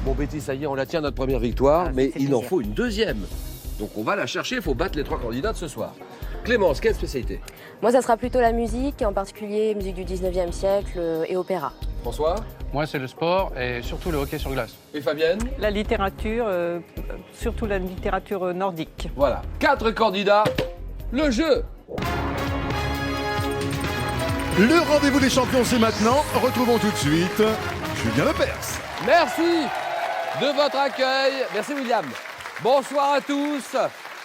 Bon, Betty, ça y est, on la tient, notre première victoire, mais c'est il en plaisir. faut une deuxième. Donc on va la chercher, il faut battre les 3 candidats de ce soir. Clémence, quelle spécialité? Moi, ça sera plutôt la musique, en particulier musique du 19e siècle et opéra. François? Moi, c'est le sport et surtout le hockey sur glace. Et Fabienne? La littérature, surtout la littérature nordique. Voilà, 4 candidats, le jeu. Le rendez-vous des champions, c'est maintenant. Retrouvons tout de suite Julien Lepers. Merci de votre accueil. Merci William. Bonsoir à tous.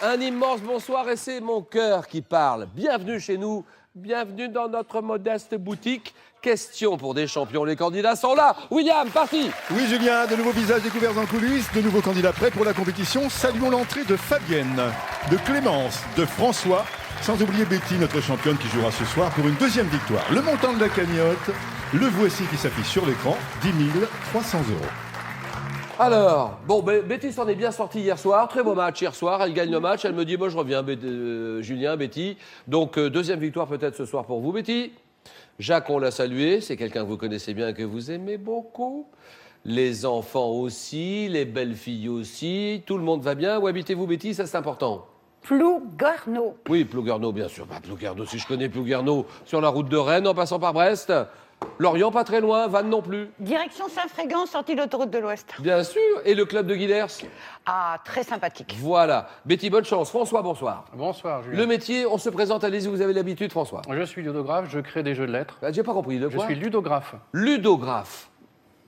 Un immense bonsoir et c'est mon cœur qui parle. Bienvenue chez nous, bienvenue dans notre modeste boutique. Question pour des champions, les candidats sont là. William, parti. Oui, Julien, de nouveaux visages découverts en coulisses, de nouveaux candidats prêts pour la compétition. Saluons l'entrée de Fabienne, de Clémence, de François, sans oublier Betty, notre championne qui jouera ce soir pour une deuxième victoire. Le montant de la cagnotte, le voici qui s'affiche sur l'écran, 10 300 €. Alors, bon, Betty s'en est bien sortie hier soir. Très beau match hier soir. Elle gagne le match. Elle me dit, moi je reviens, Julien, Betty. Donc, deuxième victoire peut-être ce soir pour vous, Betty. Jacques, on l'a salué. C'est quelqu'un que vous connaissez bien et que vous aimez beaucoup. Les enfants aussi, les belles filles aussi. Tout le monde va bien. Où habitez-vous, Betty? Ça, c'est important. Plougarneau. Oui, Plouguerneau, bien sûr. Bah, Plouguerneau, si je connais Plouguerneau, sur la route de Rennes, en passant par Brest. Lorient, pas très loin. Vannes non plus. Direction Saint-Frégan, sortie de l'autoroute de l'Ouest. Bien sûr. Et le club de Guilers? Ah, très sympathique. Voilà. Betty, bonne chance. François, bonsoir. Bonsoir, Julien. Le métier, on se présente, allez-y, vous avez l'habitude, François. Je suis ludographe, je crée des jeux de lettres. J'ai pas compris, de Je quoi? suis ludographe. Ludographe.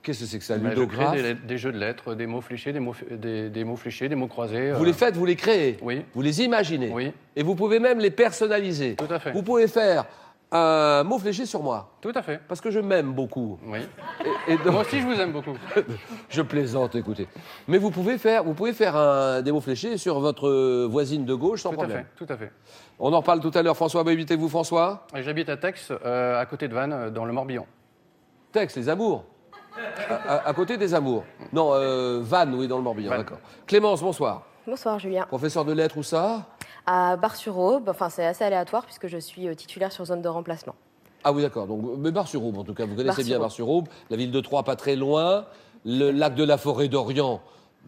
Qu'est-ce que c'est que ça, Je ludographe? crée des jeux de lettres, des mots fléchés, des mots fléchés, des mots croisés. Vous les faites, vous les créez? Oui. Vous les imaginez? Oui. Et vous pouvez même les personnaliser? Tout à fait. Vous pouvez faire un mot fléché sur moi, Tout à fait. parce que je m'aime beaucoup. Oui. Et donc, Moi aussi, je vous aime beaucoup. je plaisante, écoutez. Mais vous pouvez faire des mots fléchés sur votre voisine de gauche sans Tout à problème. fait, tout à fait. On en reparle tout à l'heure. François, habitez-vous, François? Et j'habite à Tex, à côté de Vannes, dans le Morbihan. Tex, les amours. À côté des amours. Non, Vannes, oui, dans le Morbihan, Vannes. d'accord. Clémence, bonsoir. Bonsoir Julien. Professeur de lettres, où ça? À Bar-sur-Aube, enfin c'est assez aléatoire puisque je suis titulaire sur zone de remplacement. Ah oui, d'accord. Donc, mais Bar-sur-Aube, en tout cas, vous connaissez bien Bar-sur-Aube. Bar-sur-Aube, la ville de Troyes, pas très loin, le lac de la Forêt d'Orient,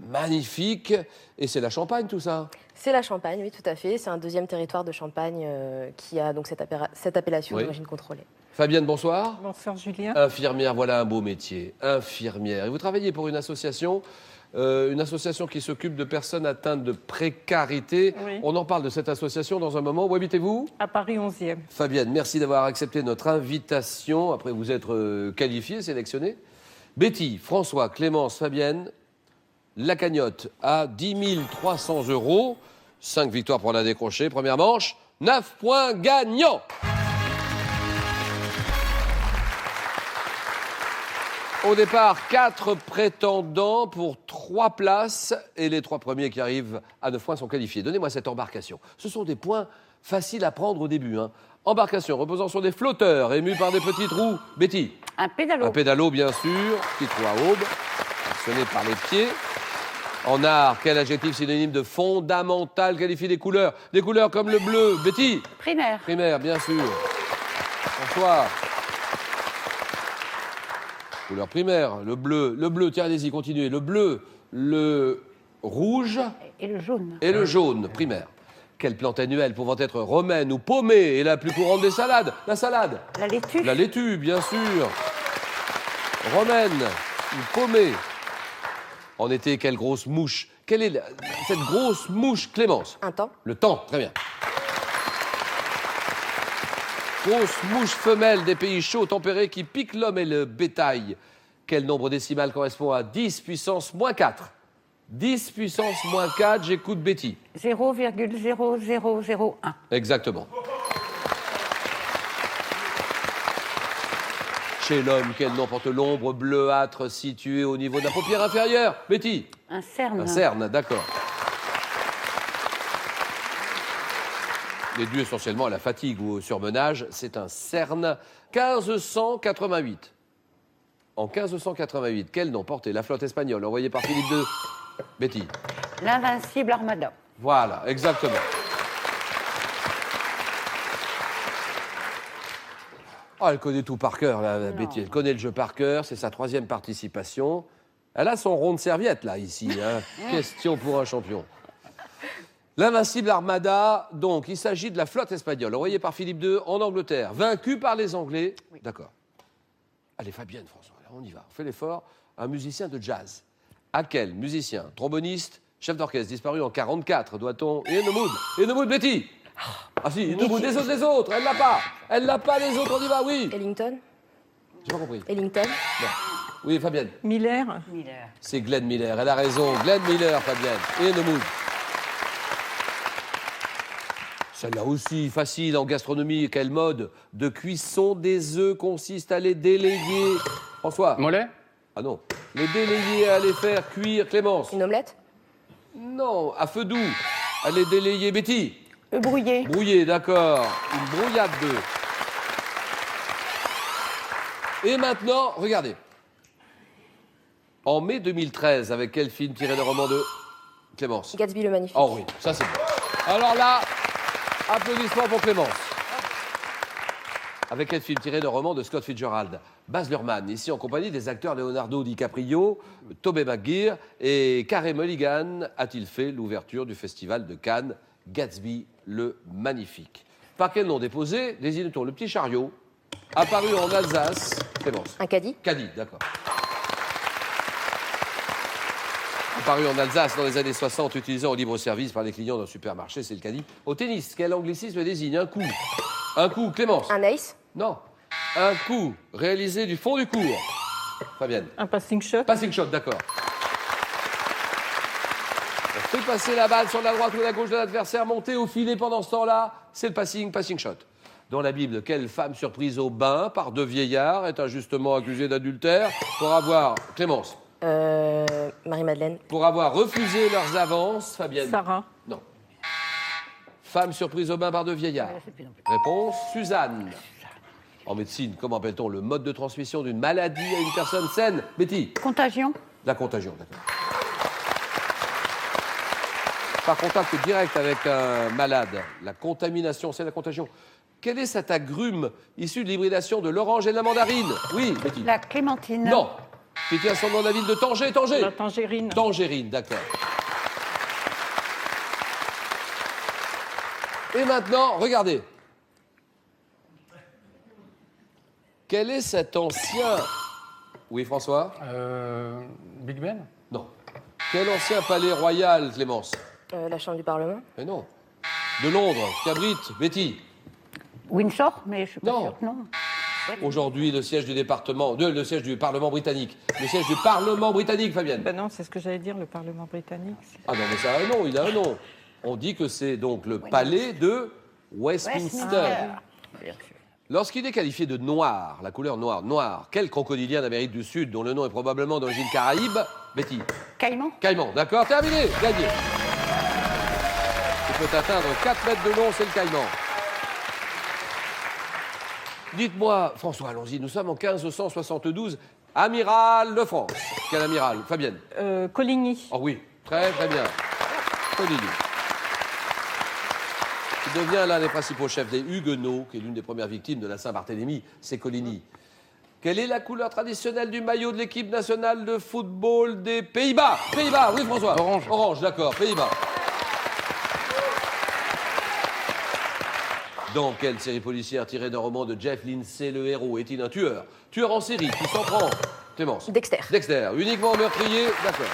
magnifique, et c'est la Champagne, tout ça. C'est la Champagne, oui, tout à fait. C'est un deuxième territoire de Champagne qui a donc cette appellation Oui. d'origine contrôlée. Fabienne, bonsoir. Bonsoir Julien. Infirmière, voilà un beau métier. Infirmière. Et vous travaillez pour une association qui s'occupe de personnes atteintes de précarité. Oui. On en parle de cette association dans un moment. Où habitez-vous? À Paris 11e. Fabienne, merci d'avoir accepté notre invitation. Après vous être qualifiée, sélectionnée. Betty, François, Clémence, Fabienne, la cagnotte à 10 300 €. 5 victoires pour la décrocher. Première manche, 9 points gagnants. Au départ, 4 prétendants pour 3 places et les 3 premiers qui arrivent à 9 points sont qualifiés. Donnez-moi cette embarcation. Ce sont des points faciles à prendre au début. Embarcation reposant sur des flotteurs émus par des petites roues. Betty, Un pédalo. un pédalo bien sûr, petite roue à aube, actionné par les pieds. En art, quel adjectif synonyme de fondamental qualifie des couleurs? Des couleurs comme le bleu. Betty, Primaire. primaire, bien sûr. Bonsoir. Couleur primaire, le bleu, tiens, allez-y, continuez. Le bleu, le rouge Et le jaune. et le jaune, primaire. Quelle plante annuelle pouvant être romaine ou paumée est la plus courante des salades? La salade. La laitue. La laitue, bien sûr. Romaine ou paumée. En été, quelle grosse mouche? Quelle est cette grosse mouche, Clémence? Un temps. Le temps, très bien. Grosse mouche femelle des pays chauds tempérés qui pique l'homme et le bétail. Quel nombre décimal correspond à 10 puissance moins 4? 10 puissance moins 4, j'écoute Betty. 0,0001. Exactement. Chez l'homme, quel nom porte l'ombre bleuâtre située au niveau de la paupière inférieure? Betty? Un cerne. Un cerne, d'accord. Il est dû essentiellement à la fatigue ou au surmenage. C'est un cerne. 1588. En 1588, quel nom portait la flotte espagnole envoyée par Philippe II? Betty. L'invincible Armada. Voilà, exactement. Oh, elle connaît tout par cœur, là, Betty. Elle connaît le jeu par cœur. C'est sa 3e participation. Elle a son rond de serviette, là, ici. Hein. Question pour un champion. L'invincible Armada, donc, il s'agit de la flotte espagnole, envoyée par Philippe II en Angleterre, vaincue par les Anglais. Oui. D'accord. Allez, Fabienne, François, là, on y va. On fait l'effort. Un musicien de jazz. À quel musicien, tromboniste, chef d'orchestre, disparu en 1944, doit-on... Et Mood, Betty. Ah si, les autres, elle l'a pas. Elle l'a pas, les autres, on y va, oui. Ellington. J'ai pas compris. Ellington. Non. Oui, Fabienne. Miller. C'est Glenn Miller, elle a raison. Glenn Miller, Fabienne. Et Mood. Celle-là aussi, facile en gastronomie. Quel mode de cuisson des œufs consiste à les délayer? François. Mollet? Ah non. Les délayer, à les faire cuire. Clémence. Une omelette. Non, à feu doux. À les délayer. Betty. Brouillé. Brouillé, d'accord. Une brouillade d'œufs. Et maintenant, regardez. En mai 2013, avec quel film tiré d'un roman de Clémence? Gatsby le Magnifique. Oh oui, ça c'est bon. Alors là, applaudissements pour Clémence. Avec quel film tiré d'un roman de Scott Fitzgerald? Baz Luhrmann, ici en compagnie des acteurs Leonardo DiCaprio, Tobey Maguire et Carey Mulligan, a-t-il fait l'ouverture du festival de Cannes, Gatsby le Magnifique? Par quel nom déposé désigne-t-on le petit chariot apparu en Alsace? Clémence. Un caddie. Caddie, d'accord. Apparu en Alsace dans les années 60, utilisé en libre service par les clients d'un supermarché, c'est le caddie. Au tennis, quel anglicisme désigne un coup? Un coup, Clémence. Un ace. Non. Un coup réalisé du fond du court. Fabienne. Un passing shot. Passing shot, d'accord. On fait passer la balle sur la droite ou la gauche de l'adversaire, monter au filet pendant ce temps-là, c'est le passing shot. Dans la Bible, quelle femme surprise au bain par deux vieillards est injustement accusée d'adultère pour avoir... Clémence. Marie-Madeleine. Pour avoir refusé leurs avances, Fabienne. Sarah. Non. Femme surprise au bain par deux vieillards. Réponse, Suzanne. En médecine, comment appelle-t-on le mode de transmission d'une maladie à une personne saine? Betty. Contagion. La contagion, d'accord. Par contact direct avec un malade, la contamination, c'est la contagion. Quel est cet agrume issu de l'hybridation de l'orange et de la mandarine? Oui, Betty. La clémentine. Non. Qui tient son nom de la ville de Tanger. La tangérine. Tangérine, d'accord. Et maintenant, regardez. Quel est cet ancien... Oui, François? Big Ben? Non. Quel ancien palais royal, Clémence? La Chambre du Parlement. Mais non. De Londres, qui abrite Betty. Windsor, mais je suis pas Non. sûre que non. Aujourd'hui, le siège du le siège du Parlement britannique. Le siège du Parlement britannique, Fabienne. Ben non, c'est ce que j'allais dire, le Parlement britannique. Ah non, mais ça a un nom, il a un nom. On dit que c'est donc le palais de Westminster. Lorsqu'il est qualifié de noir, la couleur noire, quel crocodilien d'Amérique du Sud, dont le nom est probablement d'origine caraïbe? Betty. Caïman. Caïman, d'accord, terminé, gagné. Il peut atteindre 4 mètres de long, c'est le caïman. Dites-moi, François, allons-y, nous sommes en 1572, amiral de France. Quel amiral? Fabienne. Coligny. Oh oui, très très bien. Coligny. Il devient l'un des principaux chefs des Huguenots, qui est l'une des premières victimes de la Saint-Barthélemy, c'est Coligny. Quelle est la couleur traditionnelle du maillot de l'équipe nationale de football des Pays-Bas? Pays-Bas, oui François. Orange. Orange, d'accord, Pays-Bas. Dans quelle série policière tirée d'un roman de Jeff Lindsay, le héros est-il un tueur? Tueur en série, qui s'en prend? Clémence. Dexter. Dexter, uniquement meurtrier, d'accord.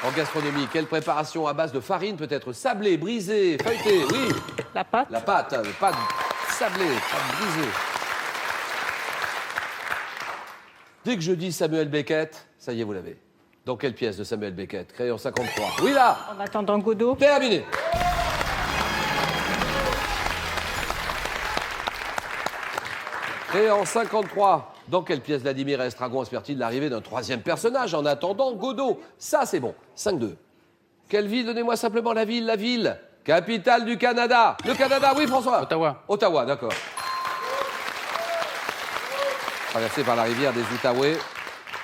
En gastronomie, quelle préparation à base de farine peut être sablée, brisée, feuilletée? Oui. La pâte. La pâte sablée, pâte brisée. Dès que je dis Samuel Beckett, ça y est, vous l'avez. Dans quelle pièce de Samuel Beckett? Créé en 53. Oui, là. En attendant Godot. Terminé. Créé en 53. Dans quelle pièce Vladimir Estragon espère-t-il l'arrivée d'un troisième personnage en attendant Godot? Ça, c'est bon. 5-2. Quelle ville? Donnez-moi simplement la ville. La ville. Capitale du Canada. Le Canada, oui, François. Ottawa. Ottawa, d'accord. Traversée par la rivière des Outaouais.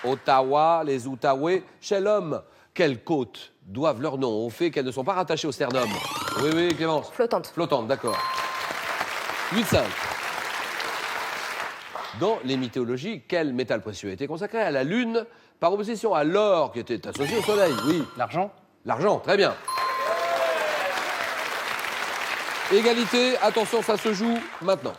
Ottawa, les Outaouais. Chez l'homme, quelles côtes doivent leur nom au fait qu'elles ne sont pas rattachées au sternum? Oui, oui, Clémence. Flottante. Flottante, d'accord. 8-5. Dans les mythologies, quel métal précieux a été consacré à la Lune par opposition à l'or qui était associé au Soleil? Oui. L'argent. L'argent, très bien. Égalité, attention, ça se joue maintenant.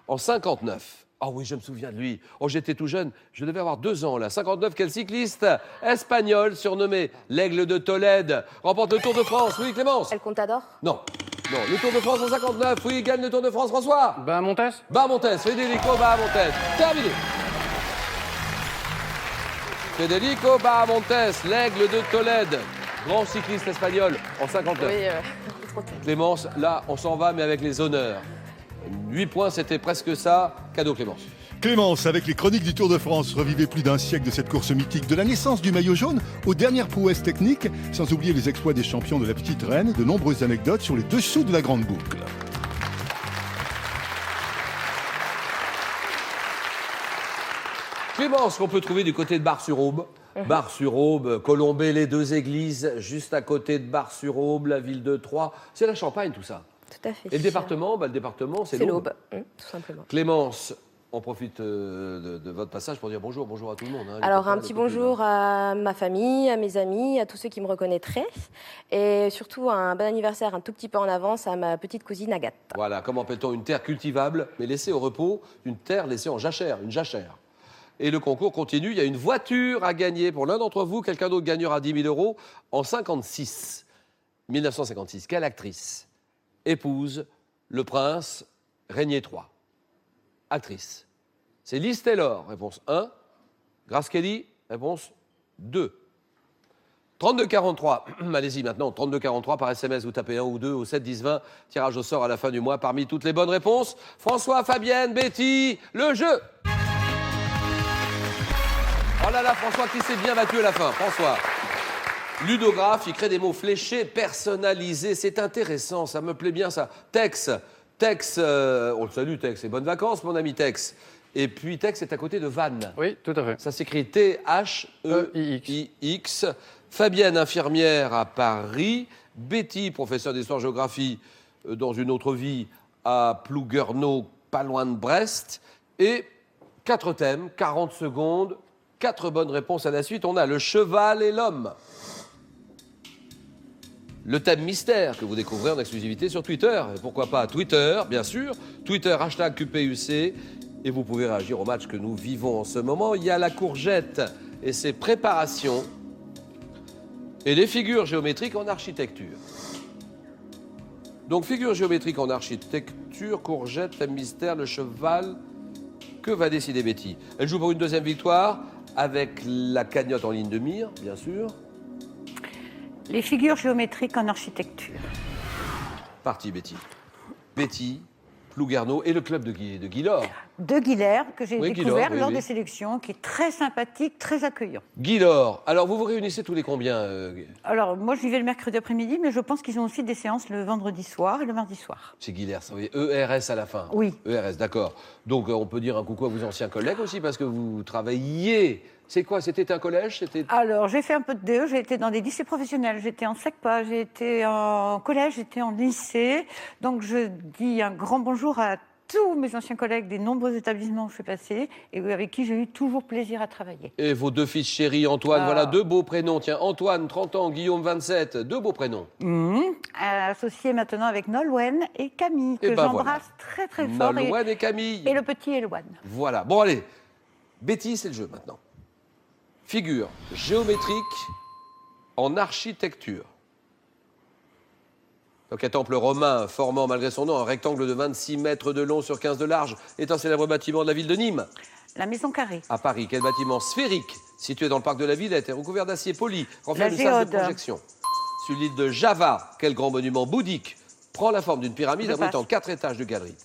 En 59. Ah oui, je me souviens de lui. Oh, j'étais tout jeune, je devais avoir 2 ans là. 59, quel cycliste espagnol surnommé l'Aigle de Tolède remporte le Tour de France? Oui, Clémence? El Contador. Non. Non, le Tour de France en 59. Oui, il gagne le Tour de France, François? Montes. Montes, Federico Montes. Terminé. Federico Montes, l'Aigle de Tolède, grand cycliste espagnol en 59. Oui, Clémence, là, on s'en va, mais avec les honneurs. 8 points, c'était presque ça. Cadeau, Clémence. Clémence, avec les chroniques du Tour de France, revivez plus d'un siècle de cette course mythique, de la naissance du maillot jaune aux dernières prouesses techniques, sans oublier les exploits des champions de la Petite Reine, de nombreuses anecdotes sur les dessous de la grande boucle. Clémence, qu'on peut trouver du côté de Bar-sur-Aube. Bar-sur-Aube, Colombey, les 2 églises, juste à côté de Bar-sur-Aube, la ville de Troyes. C'est la Champagne, tout ça. tout à fait. Et le département, le département, c'est l'Aube. Tout simplement. Clémence, on profite de votre passage pour dire bonjour à tout le monde. Hein, Alors, un petit bonjour à ma famille, à mes amis, à tous ceux qui me reconnaîtraient. Et surtout, un bon anniversaire un tout petit peu en avance à ma petite cousine Agathe. Voilà, comment appelle-t-on une terre cultivable, mais laissée au repos, une terre laissée en jachère, une jachère. Et le concours continue, il y a une voiture à gagner pour l'un d'entre vous, quelqu'un d'autre gagnera 10 000 € en 1956. Quelle actrice épouse le prince Régnier III? Actrice. C'est Liz Taylor, réponse 1. Grace Kelly, réponse 2. 32-43, allez-y maintenant, 32-43 par SMS, vous tapez 1 ou 2 au 7-10-20, tirage au sort à la fin du mois parmi toutes les bonnes réponses. François, Fabienne, Betty, le jeu. Oh là là, François qui s'est bien battu à la fin, François. Ludographe, il crée des mots fléchés, personnalisés, c'est intéressant, ça me plaît bien ça. Tex, on le salue Tex, et bonnes vacances mon ami Tex. Et puis Tex est à côté de Vannes. Oui, tout à fait. Ça s'écrit T-H-E-I-X. Fabienne, infirmière à Paris. Betty, professeure d'histoire-géographie dans une autre vie à Plouguerneau, pas loin de Brest. Et 4 thèmes, 40 secondes, 4 bonnes réponses à la suite. On a le cheval et l'homme. Le thème mystère que vous découvrez en exclusivité sur Twitter. Et pourquoi pas Twitter, bien sûr. Twitter, #QPUC. Et vous pouvez réagir au match que nous vivons en ce moment. Il y a la courgette et ses préparations. Et les figures géométriques en architecture. Donc, figures géométriques en architecture, courgette, thème mystère, le cheval. Que va décider Betty? Elle joue pour une 2e victoire avec la cagnotte en ligne de mire, bien sûr. Les figures géométriques en architecture. Parti, Betty. Betty, Plouguerneau et le club de Guilor. De Guilher, que j'ai découvert lors oui. des sélections, qui est très sympathique, très accueillant. Guilor. Alors, vous vous réunissez tous les combien Alors, moi, je vivais le mercredi après-midi, mais je pense qu'ils ont aussi des séances le vendredi soir et le mardi soir. C'est Guilher, ça veut dire ERS à la fin. Oui. ERS, d'accord. Donc, on peut dire un coucou à vos anciens collègues aussi, parce que vous travailliez. C'est quoi? C'était un collège? Alors, j'ai fait un peu de DE, j'ai été dans des lycées professionnels, j'étais en SECPA, j'ai été en collège, j'étais en lycée. Donc, je dis un grand bonjour à tous mes anciens collègues des nombreux établissements où je suis passée et avec qui j'ai eu toujours plaisir à travailler. Et vos 2 fils chéris, Antoine, voilà 2 beaux prénoms. Tiens, Antoine, 30 ans, Guillaume, 27, 2 beaux prénoms. Associé maintenant avec Nolwenn et Camille, que j'embrasse très très fort. Nolwenn et Camille. Et le petit Elwan. Voilà. Bon, allez. Betty, c'est le jeu maintenant. Figure géométrique en architecture. Donc un temple romain formant malgré son nom un rectangle de 26 mètres de long sur 15 de large est un célèbre bâtiment de la ville de Nîmes. La Maison Carrée. À Paris, quel bâtiment sphérique situé dans le parc de la Villette est recouvert d'acier poli, renferme une salle de projection. Sur l'île de Java, quel grand monument bouddhique prend la forme d'une pyramide abritant 4 étages de galeries.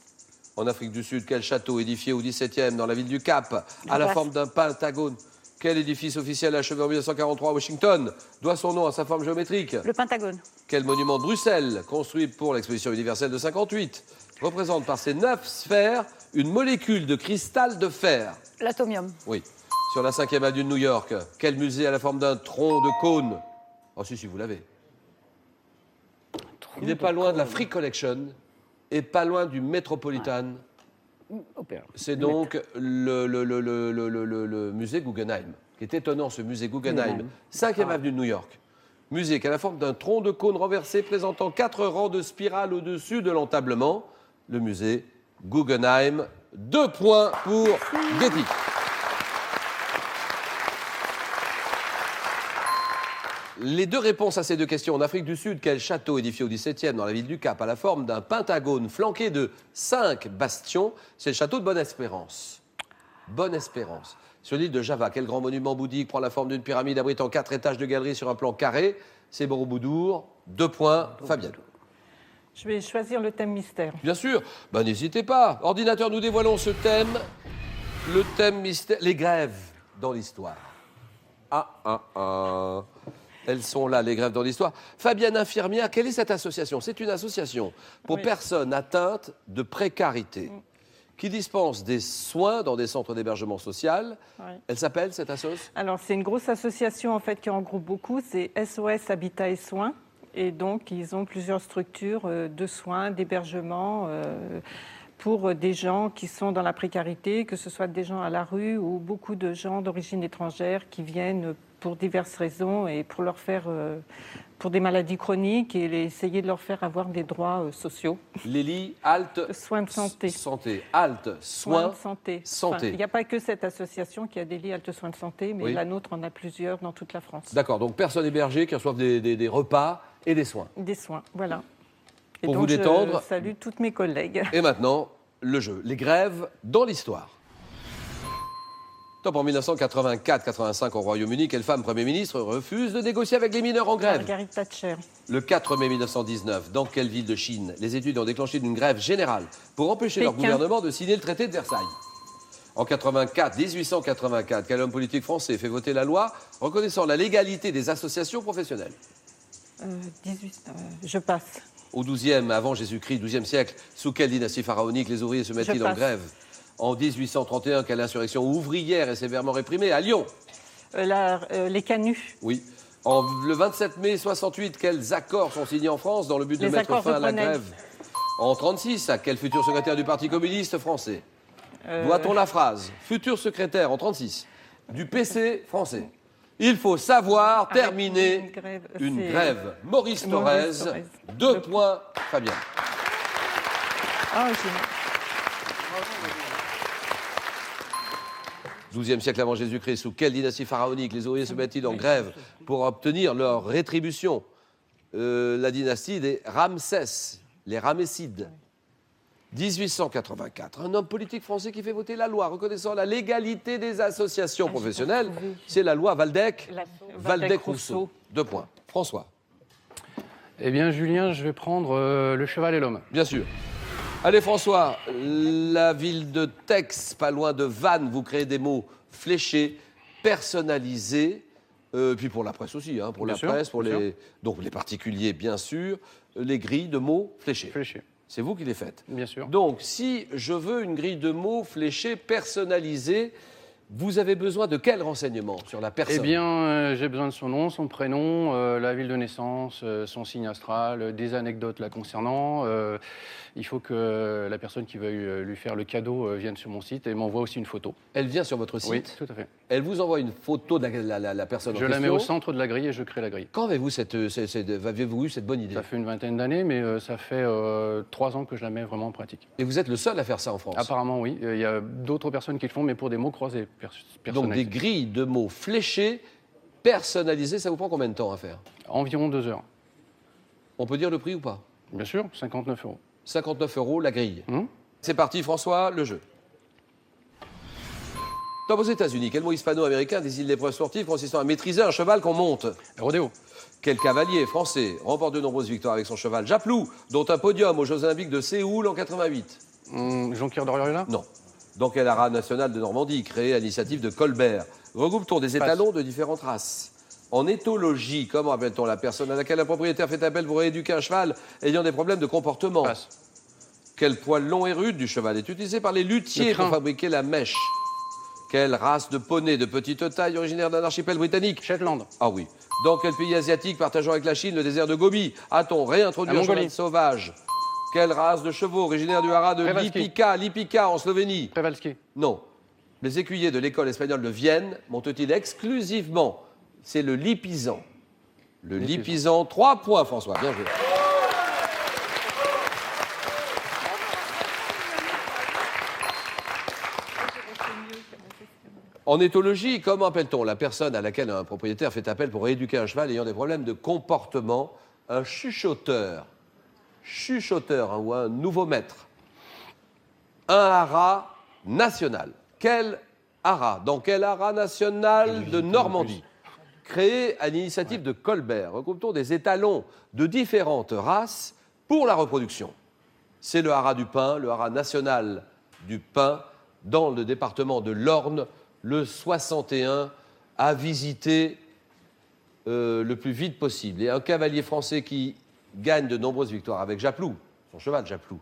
En Afrique du Sud, quel château édifié au XVIIe dans la ville du Cap à la forme d'un pentagone? Quel édifice officiel achevé en 1943 à Washington doit son nom à sa forme géométrique? Le Pentagone. Quel monument de Bruxelles, construit pour l'exposition universelle de 58, représente par ses 9 sphères une molécule de cristal de fer? L'atomium. Oui. Sur la 5e avenue de New York, quel musée a la forme d'un tronc de cône? Oh si, vous l'avez. Il n'est pas loin de la Free Collection et pas loin du Metropolitan. C'est donc le musée Guggenheim. Qui est étonnant, ce musée Guggenheim, 5e avenue de New York. Musée qui a la forme d'un tronc de cône renversé présentant 4 rangs de spirales au-dessus de l'entablement. Le musée Guggenheim. 2 points pour Betty. Les 2 réponses à ces 2 questions. En Afrique du Sud, quel château édifié au XVIIe dans la ville du Cap a la forme d'un pentagone flanqué de 5 bastions? C'est le château de Bonne-Espérance. Bonne-Espérance. Sur l'île de Java, quel grand monument bouddhique prend la forme d'une pyramide abritant 4 étages de galeries sur un plan carré? C'est Borobudur. 2 points, Fabienne. Je vais choisir le thème mystère. Bien sûr, n'hésitez pas. Ordinateur, nous dévoilons ce thème. Le thème mystère, les grèves dans l'histoire. Elles sont là, les grèves dans l'histoire. Fabienne infirmière, quelle est cette association? C'est une association pour personnes atteintes de précarité qui dispense des soins dans des centres d'hébergement social. Oui. Elle s'appelle, cette association? Alors, c'est une grosse association en fait qui regroupe beaucoup. C'est SOS Habitat et Soins. Et donc, ils ont plusieurs structures de soins, d'hébergement pour des gens qui sont dans la précarité, que ce soit des gens à la rue ou beaucoup de gens d'origine étrangère qui viennent pour diverses raisons et pour leur faire, pour des maladies chroniques et essayer de leur faire avoir des droits sociaux. Lélie, halte, soins de santé. Santé, halte, soins, de santé. Santé. Il n'y a pas que cette association qui a des lits halte soins de santé, mais la nôtre en a plusieurs dans toute la France. D'accord, donc personnes hébergées qui reçoivent des repas et des soins. Des soins, voilà. Et Pour donc, vous détendre. Je salue toutes mes collègues. Et maintenant, le jeu. Les grèves dans l'histoire. Top en 1984-85 au Royaume-Uni, quelle femme Premier ministre refuse de négocier avec les mineurs en grève? Margaret Thatcher. Le 4 mai 1919, dans quelle ville de Chine les étudiants ont déclenché une grève générale pour empêcher leur Pékin. gouvernement de signer le traité de Versailles? En 1884, quel homme politique français fait voter la loi reconnaissant la légalité des associations professionnelles? Je passe. Au 12e, avant Jésus-Christ, 12e siècle, sous quelle dynastie pharaonique les ouvriers se mettent-ils en passe. grève? En 1831, quelle insurrection ouvrière est sévèrement réprimée à Lyon? Les canuts. Oui. Le 27 mai 68, quels accords sont signés en France dans le but de Les mettre accords fin de à la Grenelle. grève? En 36, à quel futur secrétaire du Parti communiste français doit-on la phrase « futur secrétaire » en 36 du PC français? Il faut savoir terminer une grève. Maurice Thorez, 2 points, Fabien. Ah, 12e siècle avant Jésus-Christ, sous quelle dynastie pharaonique les ouvriers se mettent-ils en grève pour obtenir leur rétribution? La dynastie des Ramsès, les Ramessides. 1884, un homme politique français qui fait voter la loi reconnaissant la légalité des associations professionnelles, c'est la loi Waldeck-Rousseau. 2 points. François. Eh bien, Julien, je vais prendre le cheval et l'homme. Bien sûr. Allez, François, la ville de Tex, pas loin de Vannes, vous créez des mots fléchés, personnalisés, puis pour la presse aussi, hein, pour Bien la sûr, presse, pour bien les, donc les particuliers, bien sûr, les grilles de mots fléchés. Fléché, C'est vous qui les faites. bien sûr. Donc, si je veux une grille de mots fléchée, personnalisée, vous avez besoin de quels renseignements sur la personne? Eh bien, j'ai besoin de son nom, son prénom, la ville de naissance, son signe astral, des anecdotes la concernant. Il faut que la personne qui veuille lui faire le cadeau vienne sur mon site et m'envoie aussi une photo. Elle vient sur votre site. Oui, tout à fait. Elle vous envoie une photo de la personne en Je question. la mets au centre de la grille et je crée la grille. Quand avez-vous eu cette bonne idée? Ça fait une vingtaine d'années, mais ça fait 3 ans que je la mets vraiment en pratique. Et vous êtes le seul à faire ça en France? Apparemment, oui. Il y a d'autres personnes qui le font, mais pour des mots croisés, Donc des personnalisés. grilles de mots fléchés, personnalisées, ça vous prend combien de temps à faire? Environ 2 heures. On peut dire le prix ou pas? Bien sûr, 59 €. 59 € la grille. Hum. C'est parti, François, le jeu. Dans aux États-Unis, quel mot hispano-américain désigne l'épreuve sportive consistant à maîtriser un cheval qu'on monte? Rodéo. Quel cavalier français remporte de nombreuses victoires avec son cheval Japlou, dont un podium aux Jeux Olympiques de Séoul en 88? Jean-Pierre Doriola. Non. Dans quel haras national de Normandie, créé à l'initiative de Colbert, regroupe-t-on des étalons de différentes races? En éthologie, comment appelle-t-on la personne à laquelle un propriétaire fait appel pour rééduquer un cheval ayant des problèmes de comportement? Passe. Quel poil long et rude du cheval est utilisé par les luthiers Le crin. pour fabriquer la mèche? Quelle race de poney de petite taille originaire d'un archipel britannique? Shetland. Ah oui. Dans quel pays asiatique partageant avec la Chine le désert de Gobi a-t-on réintroduit La un cheval Mongolie. sauvage? Quelle race de chevaux originaire du haras de Przewalski. Lipica en Slovénie? Przewalski. Non. Les écuyers de l'école espagnole de Vienne montent-ils exclusivement? C'est le Lipizzan. Le Lipizzan, 3 points, François. Bien joué. En éthologie, comment appelle-t-on la personne à laquelle un propriétaire fait appel pour rééduquer un cheval ayant des problèmes de comportement? Un chuchoteur. Chuchoteur, hein, ou un nouveau maître. Un haras national. Quel haras? Dans quel haras national de Normandie? Créé à l'initiative de Colbert, regroupe-t-on des étalons de différentes races pour la reproduction? C'est le haras du Pin, le haras national du Pin, dans le département de l'Orne, le 61, à visiter le plus vite possible. Et un cavalier français qui gagne de nombreuses victoires avec Japlou, son cheval Japlou,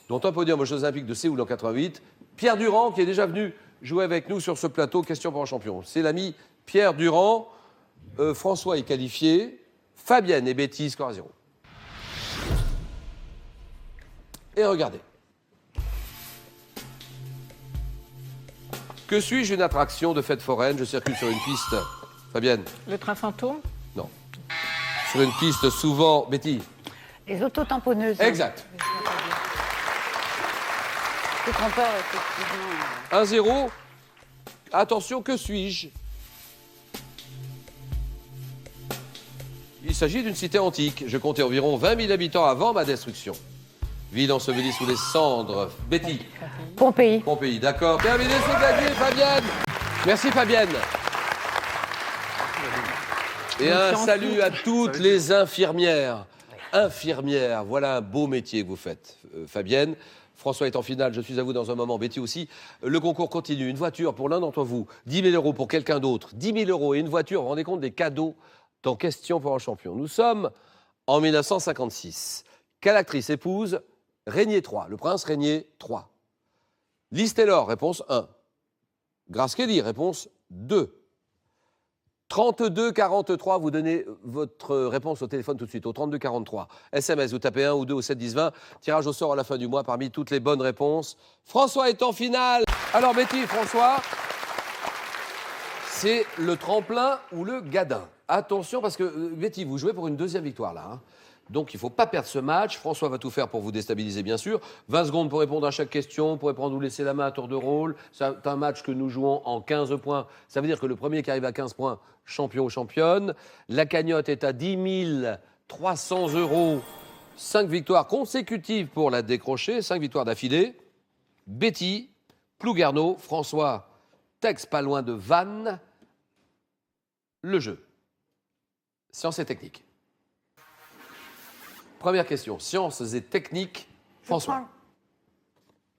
dont un podium aux Jeux Olympiques de Séoul en 88, Pierre Durand, qui est déjà venu jouer avec nous sur ce plateau Question pour un champion. C'est l'ami Pierre Durand. François est qualifié. Fabienne et Betty, score à 0. Et regardez. Que suis-je, une attraction de fête foraine? Je circule sur une piste. Fabienne? Le train fantôme? Non. Sur une piste souvent... Betty? Les autotamponneuses. Exact. C'est trompeur, effectivement. 1-0. Attention, que suis-je? Il s'agit d'une cité antique. Je comptais environ 20 000 habitants avant ma destruction. Ville ensevelie sous les cendres. Betty? Pompéi. Pompéi, d'accord. Terminé, c'est gagné, Fabienne. Merci, Fabienne. Et un salut à toutes les infirmières. Infirmières, voilà un beau métier que vous faites, Fabienne. François est en finale, je suis à vous dans un moment, Betty aussi. Le concours continue. Une voiture pour l'un d'entre vous, 10 000 euros pour quelqu'un d'autre, 10 000 euros et une voiture. Vous vous rendez compte des cadeaux dans Question pour un champion. Nous sommes en 1956. Quelle actrice épouse Régnier III, le prince Régnier III? Liz Taylor, réponse 1. Grace Kelly, réponse 2. 32 43, vous donnez votre réponse au téléphone tout de suite, au 32 43. SMS, vous tapez 1 ou 2 au 7 10 20. Tirage au sort à la fin du mois parmi toutes les bonnes réponses. François est en finale. Alors Betty, François, c'est le tremplin ou le gadin? Attention, parce que Betty, vous jouez pour une deuxième victoire là. Hein. Donc il ne faut pas perdre ce match. François va tout faire pour vous déstabiliser, bien sûr. 20 secondes pour répondre à chaque question. Vous pourrez prendre ou laisser la main à tour de rôle. C'est un match que nous jouons en 15 points. Ça veut dire que le premier qui arrive à 15 points, champion ou championne. La cagnotte est à 10 300 euros. 5 victoires consécutives pour la décrocher. 5 victoires d'affilée. Betty, Plouguerneau, François, texte pas loin de Vannes. Le jeu. Sciences et techniques. Première question, sciences et techniques. François.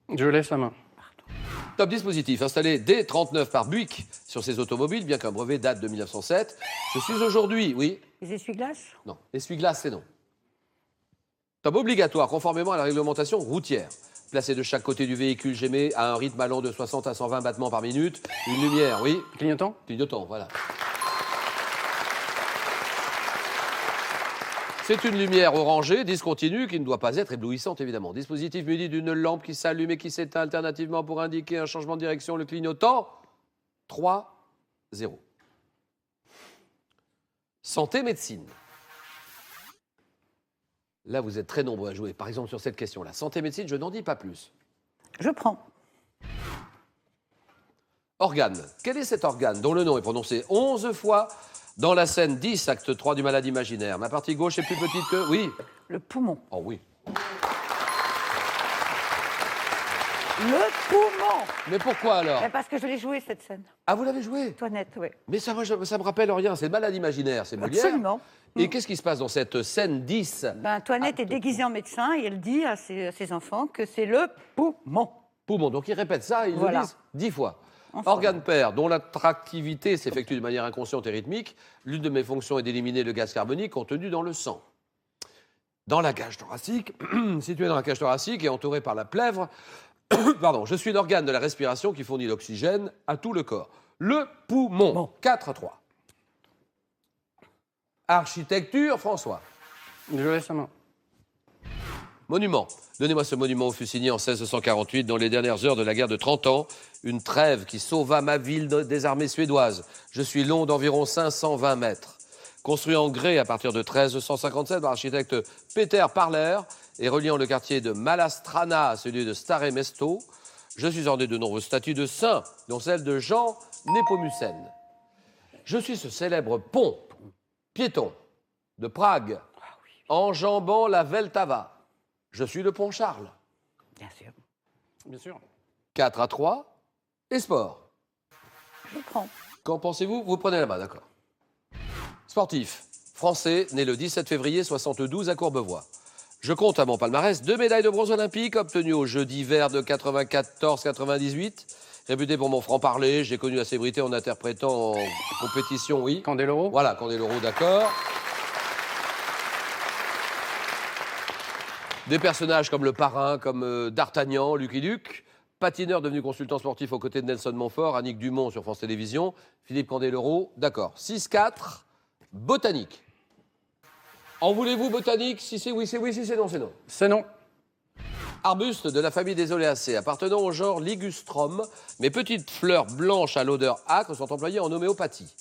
Je laisse la main. Top dispositif installé dès 39 par Buick sur ses automobiles, bien qu'un brevet date de 1907. Je suis aujourd'hui, oui. Les essuie-glaces? Non. Essuie-glace, c'est non. Top obligatoire, conformément à la réglementation routière. Placé de chaque côté du véhicule, j'émets à un rythme allant de 60 à 120 battements par minute. Une lumière, oui. Clignotant? Clignotant, voilà. C'est une lumière orangée, discontinue, qui ne doit pas être éblouissante, évidemment. Dispositif muni d'une lampe qui s'allume et qui s'éteint alternativement pour indiquer un changement de direction, le clignotant. 3-0. Santé, médecine. Là, vous êtes très nombreux à jouer. Par exemple, sur cette question-là. Santé, médecine, je n'en dis pas plus. Je prends. Organe. Quel est cet organe dont le nom est prononcé 11 fois dans la scène 10, acte 3 du Malade imaginaire? Ma partie gauche est plus petite que... Oui. Le poumon. Oh oui. Le poumon. Mais pourquoi alors? Parce que je l'ai joué, cette scène. Ah, vous l'avez joué? Toinette, oui. Mais ça, moi, ça me rappelle rien. C'est le Malade imaginaire, c'est Molière. Absolument. Et qu'est-ce qui se passe dans cette scène 10? Toinette est déguisée en médecin et elle dit à ses enfants que c'est le poumon. Poumon. Donc ils répètent ça, ils Voilà. le disent 10 fois. Enfin. Organe père, dont l'attractivité s'effectue de manière inconsciente et rythmique. L'une de mes fonctions est d'éliminer le gaz carbonique contenu dans le sang. Dans la cage thoracique, situé dans la cage thoracique et entouré par la plèvre, pardon, je suis l'organe de la respiration qui fournit l'oxygène à tout le corps. Le poumon. Bon. 4-3. Architecture, François. Je laisse la main. Monument. Donnez-moi ce monument où fut signé en 1648, dans les dernières heures de la guerre de 30 ans, une trêve qui sauva ma ville des armées suédoises. Je suis long d'environ 520 mètres. Construit en grès à partir de 1357 par l'architecte Peter Parler et reliant le quartier de Malastrana à celui de Staré Mesto, je suis orné de nombreuses statues de saints, dont celle de Jean Népomucène. Je suis ce célèbre pont piéton de Prague, enjambant la Vltava. Je suis le pont Charles. Bien sûr. Bien sûr. 4-3 et sport. Je prends. Qu'en pensez-vous? Vous prenez la main, d'accord. Sportif, français, né le 17 février 72 à Courbevoie. Je compte à mon palmarès 2 médailles de bronze olympiques obtenues aux Jeux d'hiver de 94-98. Réputé pour mon franc-parler, j'ai connu la célébrité en interprétant en compétition, oui. Candeloro. Voilà, Candeloro, d'accord. Des personnages comme le parrain, comme D'Artagnan, Lucky Luke. Patineur devenu consultant sportif aux côtés de Nelson Montfort, Annick Dumont sur France Télévisions, Philippe Candeloro, d'accord. 6-4, botanique. En voulez-vous botanique? Si c'est oui, c'est oui, si c'est non, c'est non. C'est non. Arbuste de la famille des Oléacées, appartenant au genre Ligustrum, mes petites fleurs blanches à l'odeur âcre sont employées en homéopathie.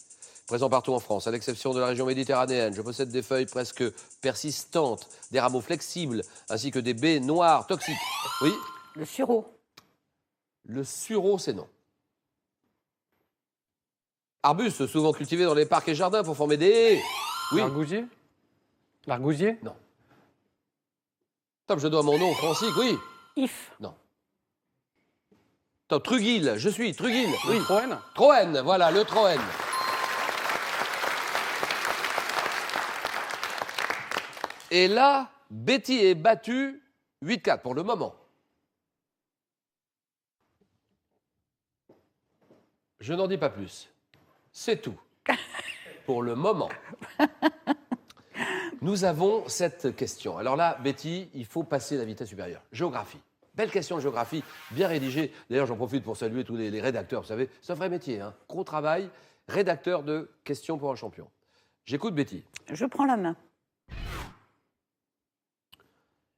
Présent partout en France, à l'exception de la région méditerranéenne, je possède des feuilles presque persistantes, des rameaux flexibles, ainsi que des baies noires toxiques. Oui? Le sureau. Le sureau, c'est non. Arbuste souvent cultivé dans les parcs et jardins pour former des haies. Oui. L'argousier. L'argousier. Non. Top, je dois mon nom, Francique, oui. If. Non. Top, Truguil, je suis Truguil. Oui. Troène. Troène, voilà, le Troène. Et là, Betty est battue 8-4 pour le moment. Je n'en dis pas plus. C'est tout. Pour le moment. Nous avons cette question. Alors là, Betty, il faut passer la vitesse supérieure. Géographie. Belle question de géographie, bien rédigée. D'ailleurs, j'en profite pour saluer tous les rédacteurs. Vous savez, c'est un vrai métier, hein. Gros travail. Rédacteur de questions pour un champion. J'écoute Betty. Je prends la main.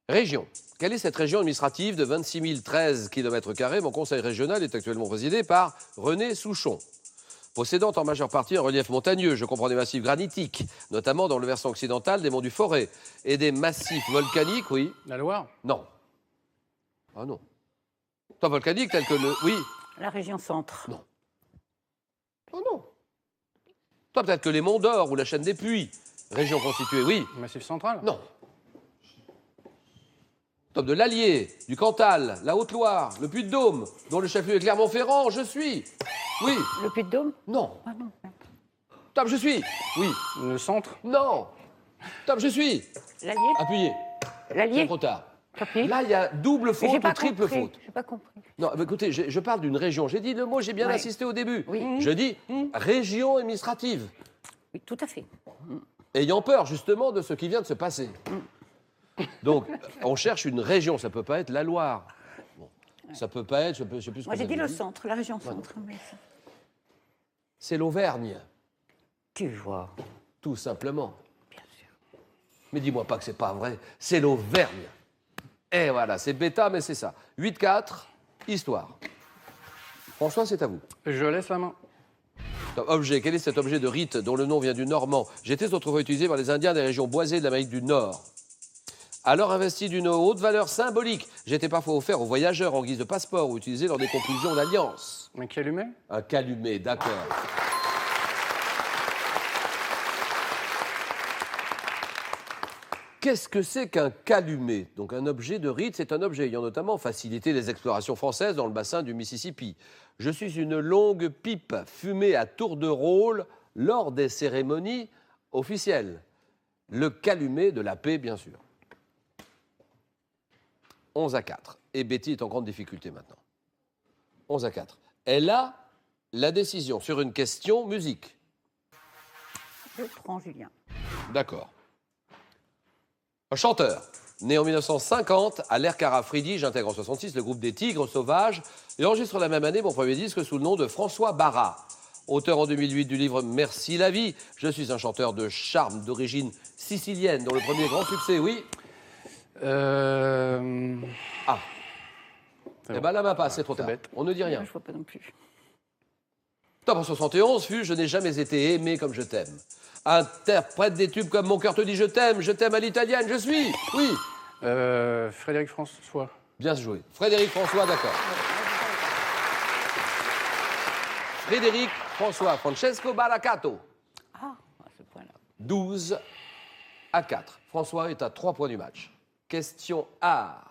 Région. Quelle est cette région administrative de 26 013 km²? Mon conseil régional est actuellement présidé par René Souchon. Possédant en majeure partie un relief montagneux, je comprends des massifs granitiques, notamment dans le versant occidental des monts du Forêt, et des massifs volcaniques, oui. La Loire. Non. Ah non. Toi, volcanique tel que le... Oui. La région centre. Non. Oh non. Toi, peut-être que les monts d'Or ou la chaîne des Puys, région constituée, oui. Massif central. Non. Top de l'Allier, du Cantal, la Haute-Loire, le Puy-de-Dôme, dont le chef-lieu est Clermont-Ferrand, je suis. Oui. Le Puy-de-Dôme. Non. Ah non. Top, je suis. Oui. Le centre. Non. Top, je suis. L'Allier. Appuyez. L'Allier. C'est trop tard. Appuyez. Là, il y a double Mais faute j'ai ou pas triple compris. faute. J'ai pas compris. Non, mais écoutez, je parle d'une région. J'ai dit le mot, j'ai bien Ouais. insisté au début. Oui. Je dis région administrative. Oui, tout à fait. Ayant peur justement de ce qui vient de se passer. Donc, on cherche une région. Ça peut pas être la Loire. Bon. Ça peut pas être, je sais plus ce Moi, qu'on j'ai dit avait le centre, la région centre. Mais C'est l'Auvergne, tu vois. tout simplement. Bien sûr. Mais dis-moi pas que c'est pas vrai. C'est l'Auvergne. Et voilà, c'est bêta, mais c'est ça. 8-4, histoire. François, c'est à vous. Je laisse la main. Objet. Quel est cet objet de rite dont le nom vient du normand? J'étais autrefois utilisé par les Indiens des régions boisées de l'Amérique du Nord. Alors investi d'une haute valeur symbolique, j'étais parfois offert aux voyageurs en guise de passeport ou utilisé lors des conclusions d'alliance. Un calumet. Un calumet, d'accord. Qu'est-ce que c'est qu'un calumet? Donc un objet de rite, c'est un objet ayant notamment facilité les explorations françaises dans le bassin du Mississippi. Je suis une longue pipe fumée à tour de rôle lors des cérémonies officielles. Le calumet de la paix, bien sûr. 11-4. Et Betty est en grande difficulté maintenant. 11-4. Elle a la décision sur une question musique. Je prends Julien. D'accord. Un chanteur, né en 1950 à l'Ercara Fridi, j'intègre en 66 le groupe des Tigres Sauvages et enregistre la même année mon premier disque sous le nom de François Barra. Auteur en 2008 du livre Merci la vie, je suis un chanteur de charme d'origine sicilienne dont le premier grand succès, oui. Ah. C'est Eh bon. ben la main passe, c'est trop c'est tard. bête. On ne dit rien. Je vois pas non plus. Top en 71 fut « Je n'ai jamais été aimé comme je t'aime ». Interprète des tubes comme « Mon cœur te dit je t'aime à l'italienne, je suis ». Oui, Frédéric François. bien joué. Frédéric François, d'accord. Frédéric François, Francesco Baracato. Ah, à ce point-là. 12 à 4. François est à 3 points du match. Question A.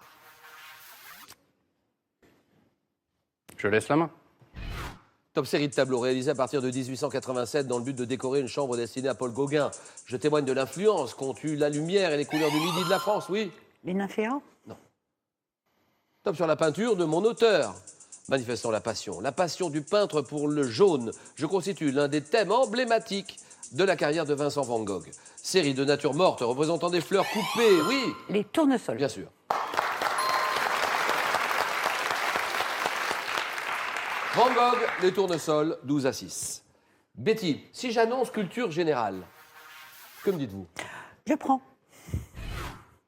Je laisse la main. Top série de tableaux réalisée à partir de 1887 dans le but de décorer une chambre destinée à Paul Gauguin. Je témoigne de l'influence qu'ont eu la lumière et les couleurs du midi de la France, oui. Les nymphéas. Top sur la peinture de mon auteur. Manifestant la passion du peintre pour le jaune. Je constitue l'un des thèmes emblématiques de la carrière de Vincent Van Gogh. Série de nature morte représentant des fleurs coupées, oui, Les tournesols. bien sûr. Van Gogh, les tournesols, 12 à 6. Betty, si j'annonce culture générale, que me dites-vous? Je prends.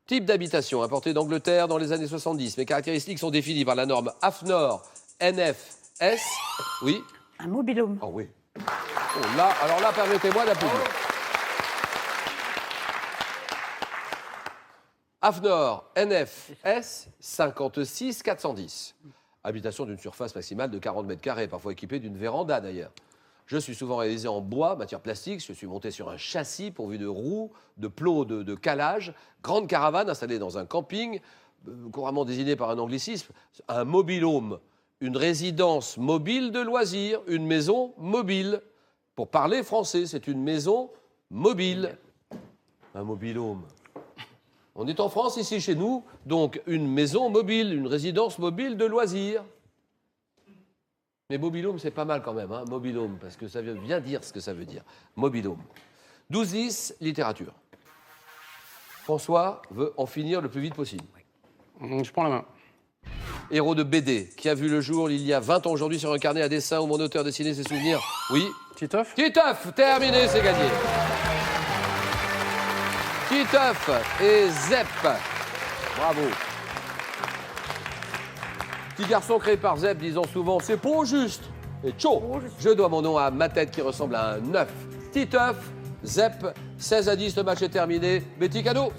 Type d'habitation importé d'Angleterre dans les années 70. Mes caractéristiques sont définies par la norme AFNOR NFS. Oui. Un mobil-home. Oh oui. Oh là, alors là, permettez-moi d'applaudir. AFNOR NFS 56 410. Habitation d'une surface maximale de 40 mètres carrés, parfois équipée d'une véranda d'ailleurs. Je suis souvent réalisé en bois, matière plastique. Je suis monté sur un châssis pourvu de roues, de plots de calage. Grande caravane installée dans un camping, couramment désigné par un anglicisme, un mobile home. Une résidence mobile de loisirs, une maison mobile. Pour parler français, c'est une maison mobile. Un mobile home. On est en France, ici, chez nous, donc une maison mobile, une résidence mobile de loisirs. Mais mobile home, c'est pas mal quand même, hein, mobile home, parce que ça veut bien dire ce que ça veut dire. Mobile home. 12-10, littérature. François veut en finir le plus vite possible. Je prends la main. Héros de BD, qui a vu le jour il y a 20 ans aujourd'hui sur un carnet à dessin où mon auteur dessinait ses souvenirs. Oui. Titoff. Titeuf, terminé, c'est gagné. Titeuf et Zep. Bravo. Petit garçon créé par Zep disant souvent c'est pas juste. Et tcho, je dois mon nom à ma tête qui ressemble à un œuf. Titeuf, Zep, 16 à 10, le match est terminé. Betty cadeau.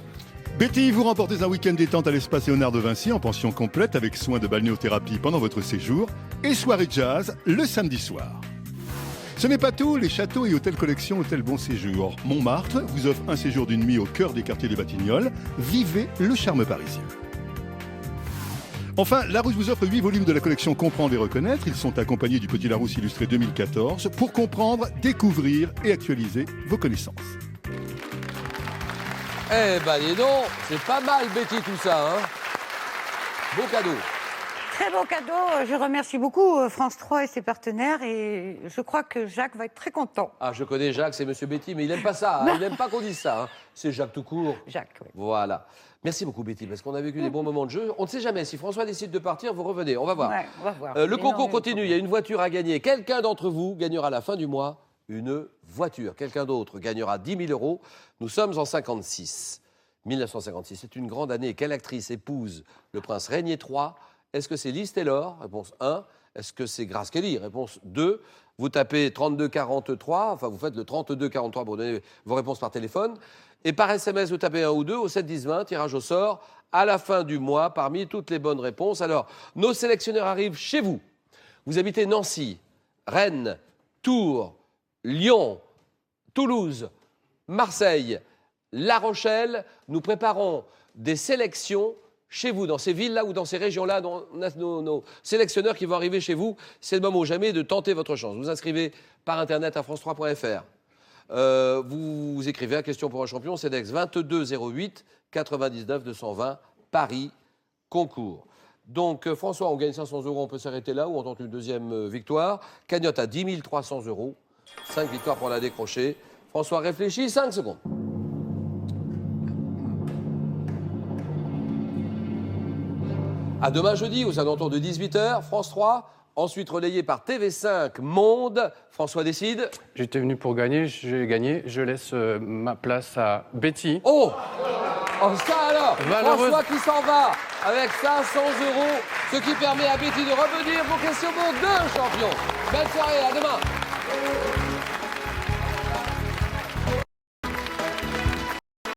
Betty, vous remportez un week-end détente à l'espace Léonard de Vinci en pension complète avec soins de balnéothérapie pendant votre séjour et soirée jazz le samedi soir. Ce n'est pas tout, les châteaux et hôtels collection Hôtel Bon Séjour Montmartre vous offrent un séjour d'une nuit au cœur des quartiers des Batignolles. Vivez le charme parisien. Enfin, Larousse vous offre 8 volumes de la collection Comprendre et Reconnaître. Ils sont accompagnés du Petit Larousse illustré 2014 pour comprendre, découvrir et actualiser vos connaissances. Eh ben dis donc, c'est pas mal Betty tout ça, hein. Beau cadeau. Très beau cadeau. Je remercie beaucoup France 3 et ses partenaires et je crois que Jacques va être très content. Ah, je connais Jacques, c'est Monsieur Betty, mais il n'aime pas ça, hein. Il n'aime pas qu'on dise ça, hein. C'est Jacques tout court. Jacques, oui. Voilà. Merci beaucoup Betty, parce qu'on a vécu des bons moments de jeu. On ne sait jamais, si François décide de partir, vous revenez, on va voir. Ouais, on va voir. Le Mais concours non, continue, il y a une voiture à gagner. Quelqu'un d'entre vous gagnera à la fin du mois une voiture. Quelqu'un d'autre gagnera 10 000 euros. Nous sommes en 56. 1956, c'est une grande année. Quelle actrice épouse le prince Régnier III? Est-ce que c'est Liz Taylor? Réponse 1. Est-ce que c'est Grace Kelly? Réponse 2. Vous tapez 3243, enfin vous faites le 3243 pour donner vos réponses par téléphone. Et par SMS, vous tapez 1 ou 2 au 7 10 20, tirage au sort à la fin du mois parmi toutes les bonnes réponses. Alors, nos sélectionneurs arrivent chez vous. Vous habitez Nancy, Rennes, Tours, Lyon, Toulouse, Marseille, La Rochelle. Nous préparons des sélections chez vous, dans ces villes-là ou dans ces régions-là. On a nos sélectionneurs qui vont arriver chez vous. C'est le moment ou jamais de tenter votre chance. Vous inscrivez par Internet à france3.fr. Vous écrivez à Question pour un champion, CEDEX 22 08 99 220 Paris concours. Donc François, on gagne 500 euros, on peut s'arrêter là ou on tente une deuxième victoire. Cagnotte à 10 300 euros. 5 victoires pour la décrocher. François réfléchit, 5 secondes. À demain jeudi, aux alentours de 18h, France 3, ensuite relayé par TV5 Monde. François décide. J'étais venu pour gagner, j'ai gagné. Je laisse ma place à Betty. Oh! Oh, ça alors, Malheureuse. François qui s'en va avec 500 €, ce qui permet à Betty de revenir pour question pour 2 champions. Belle soirée, à demain.